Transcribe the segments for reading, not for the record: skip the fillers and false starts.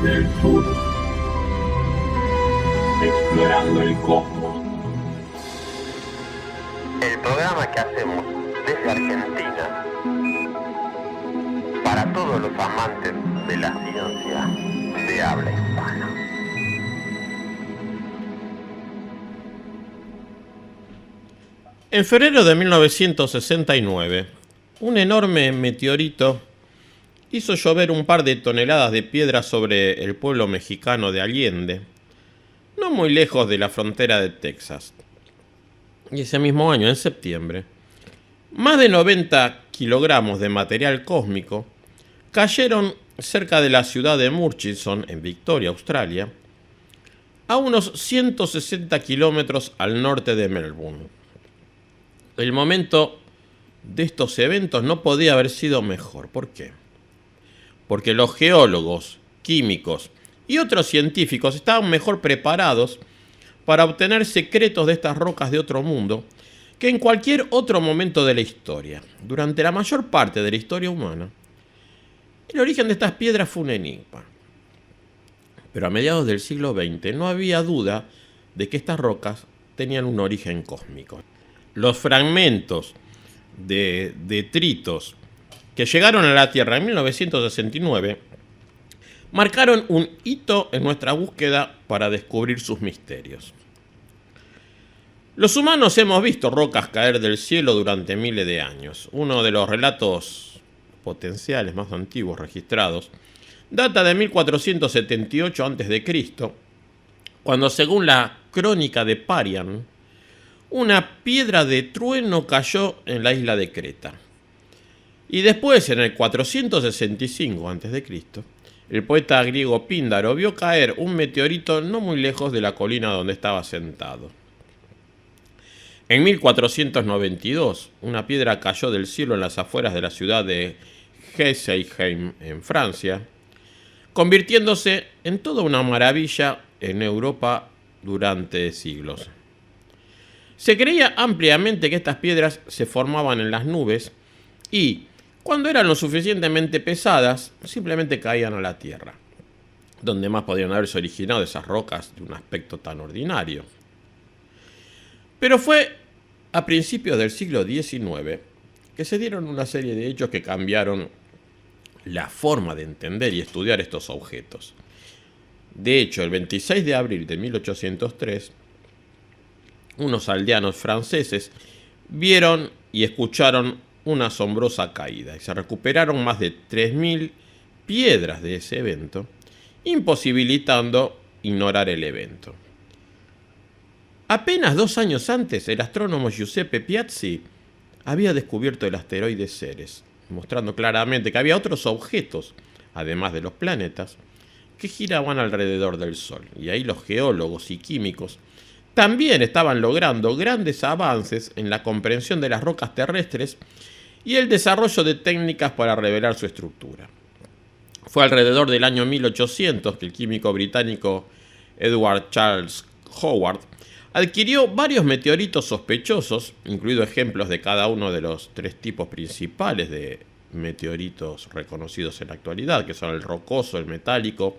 desde el sur, explorando el cosmos. El programa que hacemos desde Argentina para todos los amantes de la ciencia de habla hispana. En febrero de 1969, un enorme meteorito hizo llover un par de toneladas de piedra sobre el pueblo mexicano de Allende, no muy lejos de la frontera de Texas. Y ese mismo año, en septiembre, más de 90 kilogramos de material cósmico cayeron cerca de la ciudad de Murchison, en Victoria, Australia, a unos 160 kilómetros al norte de Melbourne. El momento de estos eventos no podía haber sido mejor. ¿Por qué? Porque los geólogos, químicos y otros científicos estaban mejor preparados para obtener secretos de estas rocas de otro mundo que en cualquier otro momento de la historia. Durante la mayor parte de la historia humana, el origen de estas piedras fue un enigma. Pero a mediados del siglo XX no había duda de que estas rocas tenían un origen cósmico. Los fragmentos de detritos que llegaron a la Tierra en 1969 marcaron un hito en nuestra búsqueda para descubrir sus misterios. Los humanos hemos visto rocas caer del cielo durante miles de años. Uno de los relatos potenciales más antiguos registrados data de 1478 a.C., cuando, según la crónica de Parian, una piedra de trueno cayó en la isla de Creta. Y después, en el 465 a.C., el poeta griego Píndaro vio caer un meteorito no muy lejos de la colina donde estaba sentado. En 1492, una piedra cayó del cielo en las afueras de la ciudad de Hesselheim, en Francia, convirtiéndose en toda una maravilla en Europa durante siglos. Se creía ampliamente que estas piedras se formaban en las nubes y, cuando eran lo suficientemente pesadas, simplemente caían a la tierra. ¿Dónde más podían haberse originado esas rocas de un aspecto tan ordinario? Pero fue a principios del siglo XIX que se dieron una serie de hechos que cambiaron la forma de entender y estudiar estos objetos. De hecho, el 26 de abril de 1803, unos aldeanos franceses vieron y escucharon una asombrosa caída y se recuperaron más de 3.000 piedras de ese evento, imposibilitando ignorar el evento. Apenas 2 años antes, el astrónomo Giuseppe Piazzi había descubierto el asteroide Ceres, mostrando claramente que había otros objetos, además de los planetas, que giraban alrededor del Sol. Y ahí los geólogos y químicos también estaban logrando grandes avances en la comprensión de las rocas terrestres y el desarrollo de técnicas para revelar su estructura. Fue alrededor del año 1800 que el químico británico Edward Charles Howard adquirió varios meteoritos sospechosos, incluidos ejemplos de cada uno de los 3 tipos principales de meteoritos reconocidos en la actualidad, que son el rocoso, el metálico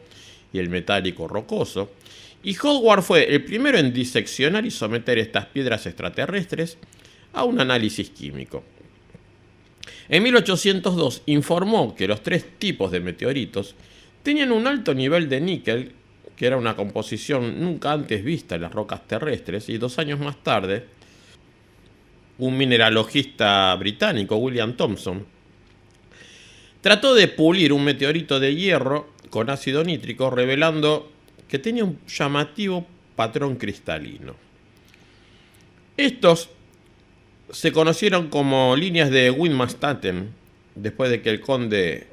y el metálico rocoso. Y Howard fue el primero en diseccionar y someter estas piedras extraterrestres a un análisis químico. En 1802 informó que los 3 tipos de meteoritos tenían un alto nivel de níquel, que era una composición nunca antes vista en las rocas terrestres, y 2 años más tarde, un mineralogista británico, William Thomson, trató de pulir un meteorito de hierro con ácido nítrico, revelando que tenía un llamativo patrón cristalino. Estos se conocieron como líneas de Widmanstatten, después de que el conde,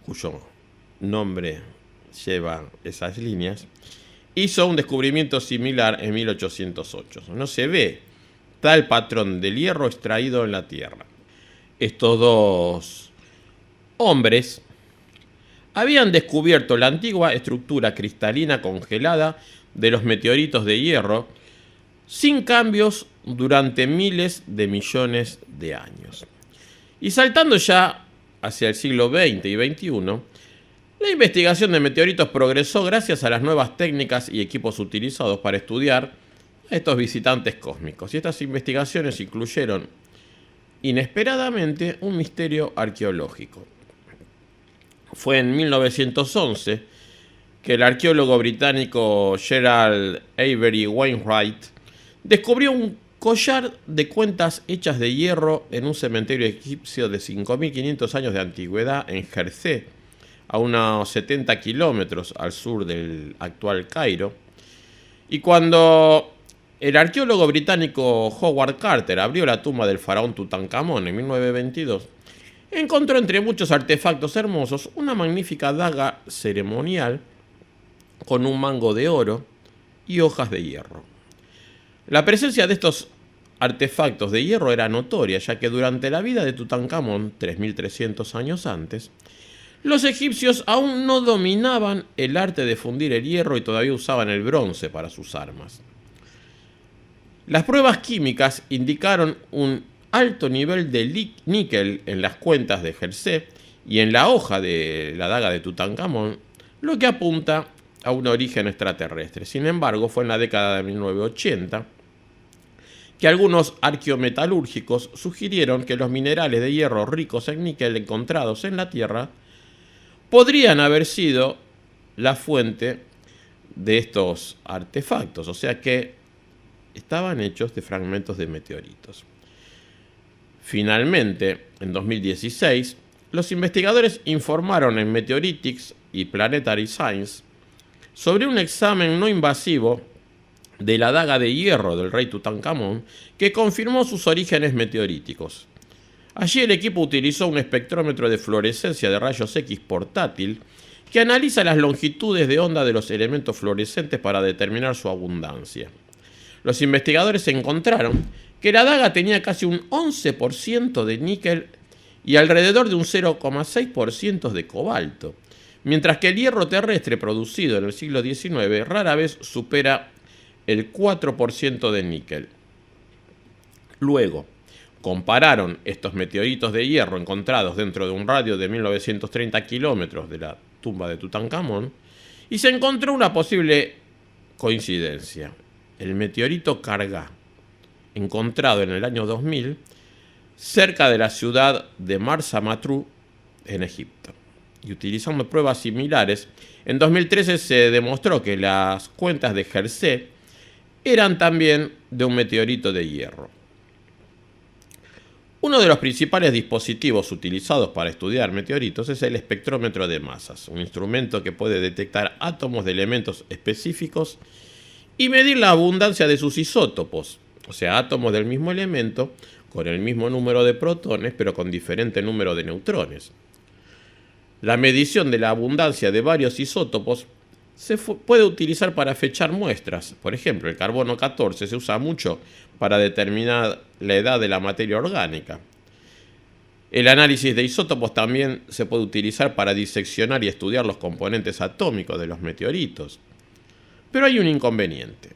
cuyo nombre lleva esas líneas, hizo un descubrimiento similar en 1808. No se ve tal patrón del hierro extraído en la Tierra. Estos 2 hombres habían descubierto la antigua estructura cristalina congelada de los meteoritos de hierro sin cambios durante miles de millones de años. Y saltando ya hacia el siglo XX y XXI, La investigación de meteoritos progresó gracias a las nuevas técnicas y equipos utilizados para estudiar a estos visitantes cósmicos. Y estas investigaciones incluyeron, inesperadamente, un misterio arqueológico. Fue en 1911 que el arqueólogo británico Gerald Avery Wainwright descubrió un collar de cuentas hechas de hierro en un cementerio egipcio de 5.500 años de antigüedad en Jersey, a unos 70 kilómetros al sur del actual Cairo. Y cuando el arqueólogo británico Howard Carter abrió la tumba del faraón Tutankamón en 1922, encontró entre muchos artefactos hermosos una magnífica daga ceremonial con un mango de oro y hojas de hierro. La presencia de estos artefactos de hierro era notoria, ya que durante la vida de Tutankamón, 3.300 años antes, los egipcios aún no dominaban el arte de fundir el hierro y todavía usaban el bronce para sus armas. Las pruebas químicas indicaron un alto nivel de níquel en las cuentas de Jersey y en la hoja de la daga de Tutankamón, lo que apunta a un origen extraterrestre. Sin embargo, fue en la década de 1980 que algunos arqueometalúrgicos sugirieron que los minerales de hierro ricos en níquel encontrados en la Tierra podrían haber sido la fuente de estos artefactos, o sea que estaban hechos de fragmentos de meteoritos. Finalmente, en 2016, los investigadores informaron en Meteoritics y Planetary Science sobre un examen no invasivo de la daga de hierro del rey Tutankamón que confirmó sus orígenes meteoríticos. Allí el equipo utilizó un espectrómetro de fluorescencia de rayos X portátil que analiza las longitudes de onda de los elementos fluorescentes para determinar su abundancia. Los investigadores encontraron que la daga tenía casi un 11% de níquel y alrededor de un 0,6% de cobalto, mientras que el hierro terrestre producido en el siglo XIX rara vez supera el 4% de níquel. Luego, compararon estos meteoritos de hierro encontrados dentro de un radio de 1930 kilómetros de la tumba de Tutankamón y se encontró una posible coincidencia. El meteorito Karga, encontrado en el año 2000 cerca de la ciudad de Marsa Matruh en Egipto. Y utilizando pruebas similares, en 2013 se demostró que las cuentas de Jersey eran también de un meteorito de hierro. Uno de los principales dispositivos utilizados para estudiar meteoritos es el espectrómetro de masas, un instrumento que puede detectar átomos de elementos específicos y medir la abundancia de sus isótopos, o sea, átomos del mismo elemento con el mismo número de protones pero con diferente número de neutrones. La medición de la abundancia de varios isótopos se puede utilizar para fechar muestras. Por ejemplo, el carbono 14 se usa mucho para determinar la edad de la materia orgánica. El análisis de isótopos también se puede utilizar para diseccionar y estudiar los componentes atómicos de los meteoritos. Pero hay un inconveniente.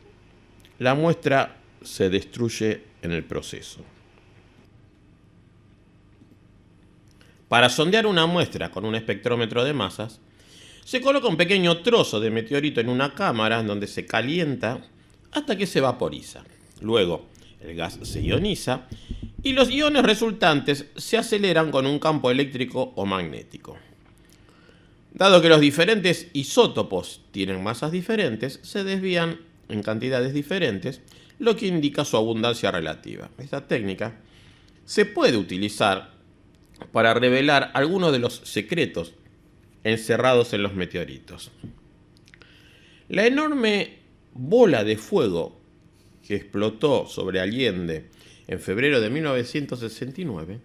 La muestra se destruye en el proceso. Para sondear una muestra con un espectrómetro de masas, se coloca un pequeño trozo de meteorito en una cámara donde se calienta hasta que se vaporiza. Luego, el gas se ioniza y los iones resultantes se aceleran con un campo eléctrico o magnético. Dado que los diferentes isótopos tienen masas diferentes, se desvían en cantidades diferentes, lo que indica su abundancia relativa. Esta técnica se puede utilizar para revelar algunos de los secretos encerrados en los meteoritos. La enorme bola de fuego que explotó sobre Allende en febrero de 1969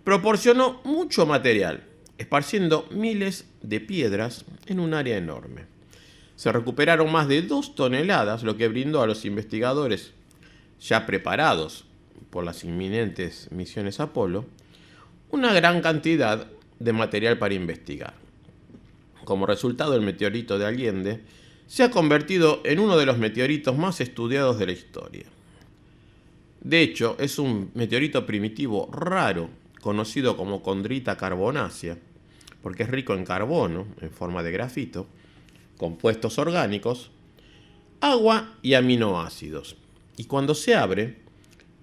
proporcionó mucho material, esparciendo miles de piedras en un área enorme. Se recuperaron más de 2 toneladas, lo que brindó a los investigadores ya preparados por las inminentes misiones Apolo una gran cantidad de material para investigar. Como resultado, el meteorito de Allende se ha convertido en uno de los meteoritos más estudiados de la historia. De hecho, es un meteorito primitivo raro, conocido como condrita carbonácea, porque es rico en carbono, en forma de grafito, compuestos orgánicos, agua y aminoácidos. Y cuando se abre,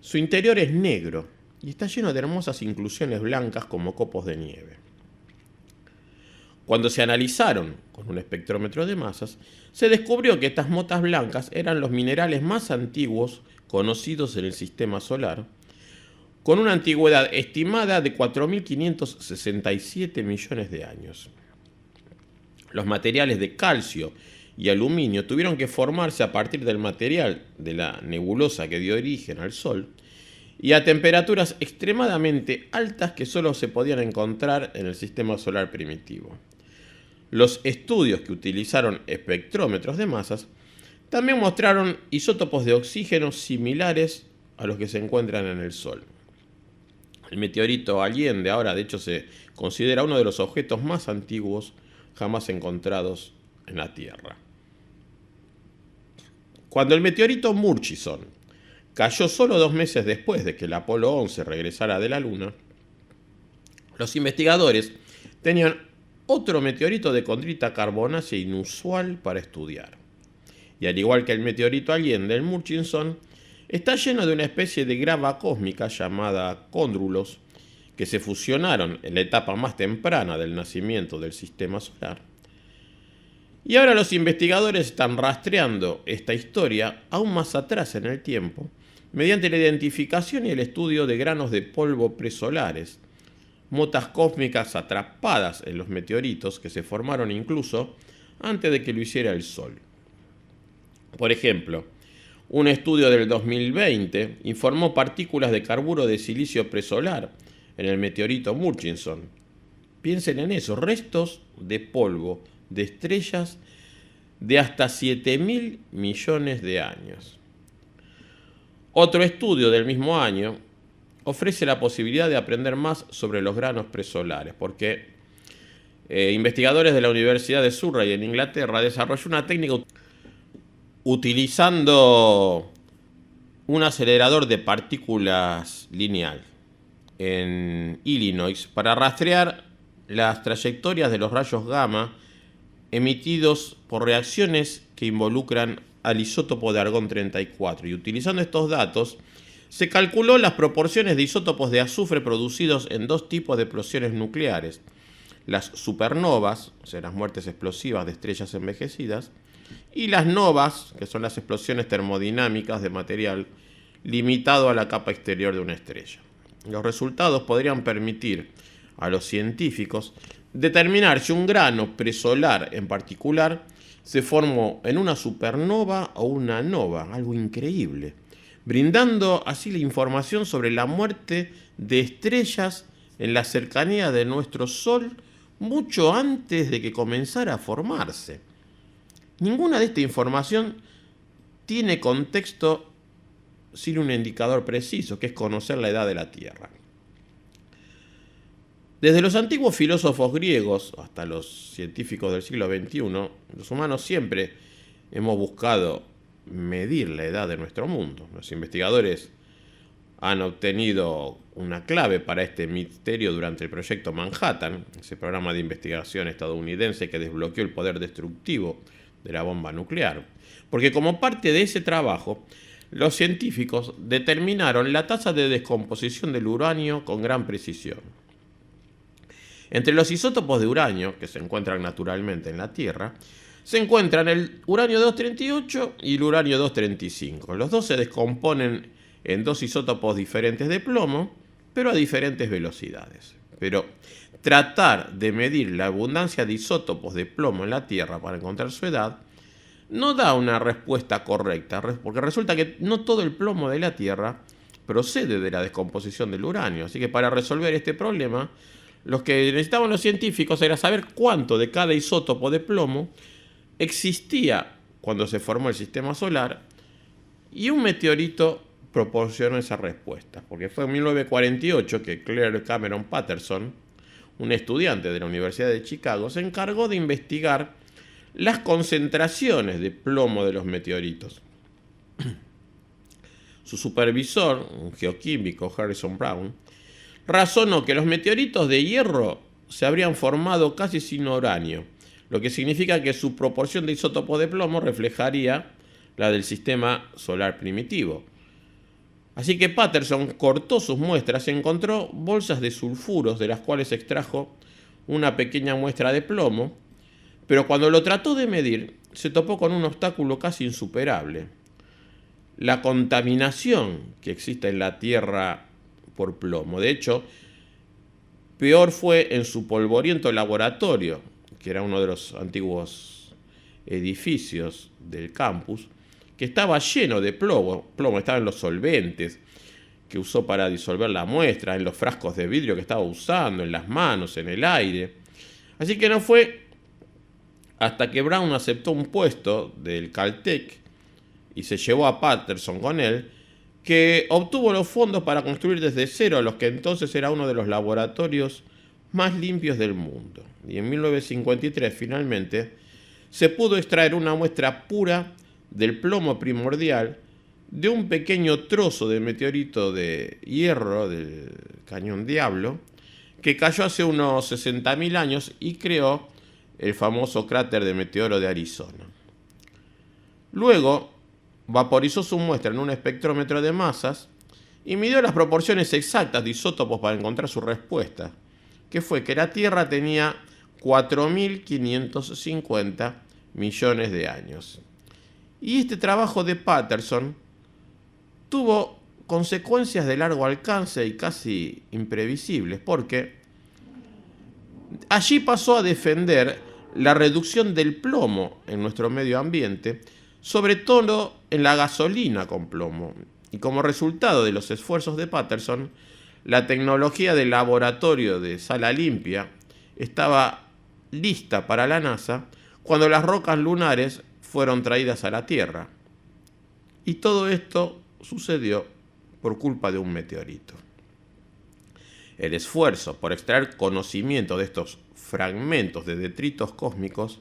su interior es negro y está lleno de hermosas inclusiones blancas como copos de nieve. Cuando se analizaron con un espectrómetro de masas, se descubrió que estas motas blancas eran los minerales más antiguos conocidos en el sistema solar, con una antigüedad estimada de 4.567 millones de años. Los materiales de calcio y aluminio tuvieron que formarse a partir del material de la nebulosa que dio origen al Sol y a temperaturas extremadamente altas que solo se podían encontrar en el sistema solar primitivo. Los estudios que utilizaron espectrómetros de masas también mostraron isótopos de oxígeno similares a los que se encuentran en el Sol. El meteorito Allende ahora de hecho se considera uno de los objetos más antiguos jamás encontrados en la Tierra. Cuando el meteorito Murchison cayó solo 2 meses después de que el Apolo 11 regresara de la Luna, los investigadores tenían otro meteorito de condrita carbonácea inusual para estudiar. Y al igual que el meteorito Allende, el Murchison está lleno de una especie de grava cósmica llamada cóndrulos que se fusionaron en la etapa más temprana del nacimiento del sistema solar. Y ahora los investigadores están rastreando esta historia aún más atrás en el tiempo mediante la identificación y el estudio de granos de polvo presolares, motas cósmicas atrapadas en los meteoritos que se formaron incluso antes de que lo hiciera el Sol. Por ejemplo, un estudio del 2020 informó partículas de carburo de silicio presolar en el meteorito Murchison. Piensen en eso, restos de polvo de estrellas de hasta 7.000 millones de años. Otro estudio del mismo año ofrece la posibilidad de aprender más sobre los granos presolares, porque investigadores de la Universidad de Surrey en Inglaterra desarrolló una técnica utilizando un acelerador de partículas lineal en Illinois para rastrear las trayectorias de los rayos gamma emitidos por reacciones que involucran al isótopo de argón 34. Y utilizando estos datos, se calculó las proporciones de isótopos de azufre producidos en 2 tipos de explosiones nucleares: las supernovas, o sea, las muertes explosivas de estrellas envejecidas, y las novas, que son las explosiones termodinámicas de material limitado a la capa exterior de una estrella. Los resultados podrían permitir a los científicos determinar si un grano presolar en particular se formó en una supernova o una nova, algo increíble, brindando así la información sobre la muerte de estrellas en la cercanía de nuestro Sol mucho antes de que comenzara a formarse. Ninguna de esta información tiene contexto sin un indicador preciso, que es conocer la edad de la Tierra. Desde los antiguos filósofos griegos hasta los científicos del siglo XXI, los humanos siempre hemos buscado medir la edad de nuestro mundo. Los investigadores han obtenido una clave para este misterio durante el proyecto Manhattan, ese programa de investigación estadounidense que desbloqueó el poder destructivo de la bomba nuclear. Porque como parte de ese trabajo, los científicos determinaron la tasa de descomposición del uranio con gran precisión. Entre los isótopos de uranio que se encuentran naturalmente en la Tierra, se encuentran el uranio 238 y el uranio 235. Los dos se descomponen en 2 isótopos diferentes de plomo, pero a diferentes velocidades. Pero tratar de medir la abundancia de isótopos de plomo en la Tierra para encontrar su edad no da una respuesta correcta, porque resulta que no todo el plomo de la Tierra procede de la descomposición del uranio. Así que para resolver este problema, lo que necesitaban los científicos era saber cuánto de cada isótopo de plomo existía cuando se formó el sistema solar, y un meteorito proporcionó esa respuesta, porque fue en 1948 que Claire Cameron Patterson, un estudiante de la Universidad de Chicago, se encargó de investigar las concentraciones de plomo de los meteoritos. Su supervisor, un geoquímico, Harrison Brown, razonó que los meteoritos de hierro se habrían formado casi sin uranio, lo que significa que su proporción de isótopos de plomo reflejaría la del sistema solar primitivo. Así que Patterson cortó sus muestras y encontró bolsas de sulfuros de las cuales extrajo una pequeña muestra de plomo, pero cuando lo trató de medir se topó con un obstáculo casi insuperable: la contaminación que existe en la Tierra por plomo. De hecho, peor fue en su polvoriento laboratorio, que era uno de los antiguos edificios del campus, que estaba lleno de plomo, estaba en los solventes que usó para disolver la muestra, en los frascos de vidrio que estaba usando, en las manos, en el aire. Así que no fue hasta que Brown aceptó un puesto del Caltech y se llevó a Patterson con él, que obtuvo los fondos para construir desde cero los que entonces era uno de los laboratorios más limpios del mundo. Y en 1953 finalmente se pudo extraer una muestra pura del plomo primordial de un pequeño trozo de meteorito de hierro del Cañón Diablo que cayó hace unos 60.000 años y creó el famoso cráter de meteoro de Arizona. Luego vaporizó su muestra en un espectrómetro de masas y midió las proporciones exactas de isótopos para encontrar su respuesta, que fue que la Tierra tenía 4.550 millones de años. Y este trabajo de Patterson tuvo consecuencias de largo alcance y casi imprevisibles, porque allí pasó a defender la reducción del plomo en nuestro medio ambiente, sobre todo en la gasolina con plomo. Y como resultado de los esfuerzos de Patterson, la tecnología del laboratorio de sala limpia estaba lista para la NASA cuando las rocas lunares fueron traídas a la Tierra. Y todo esto sucedió por culpa de un meteorito. El esfuerzo por extraer conocimiento de estos fragmentos de detritos cósmicos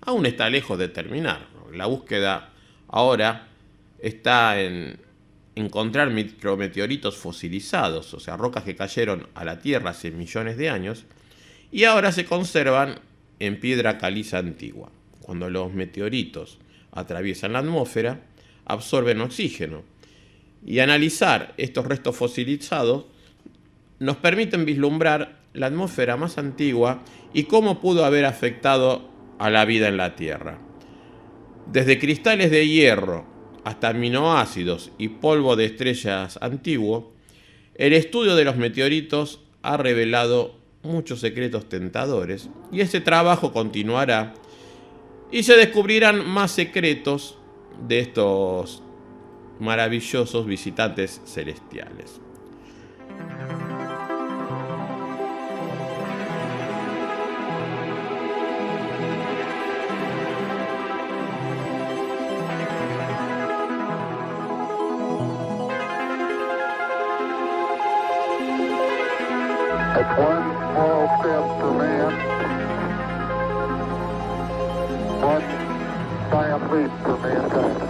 aún está lejos de terminar. La búsqueda ahora está en encontrar micrometeoritos fosilizados, o sea, rocas que cayeron a la Tierra hace millones de años y ahora se conservan en piedra caliza antigua. Cuando los meteoritos atraviesan la atmósfera, absorben oxígeno. Y analizar estos restos fosilizados nos permiten vislumbrar la atmósfera más antigua y cómo pudo haber afectado a la vida en la Tierra. Desde cristales de hierro hasta aminoácidos y polvo de estrellas antiguo, el estudio de los meteoritos ha revelado muchos secretos tentadores y ese trabajo continuará y se descubrirán más secretos de estos maravillosos visitantes celestiales. That's one small step for man, one giant leap for mankind.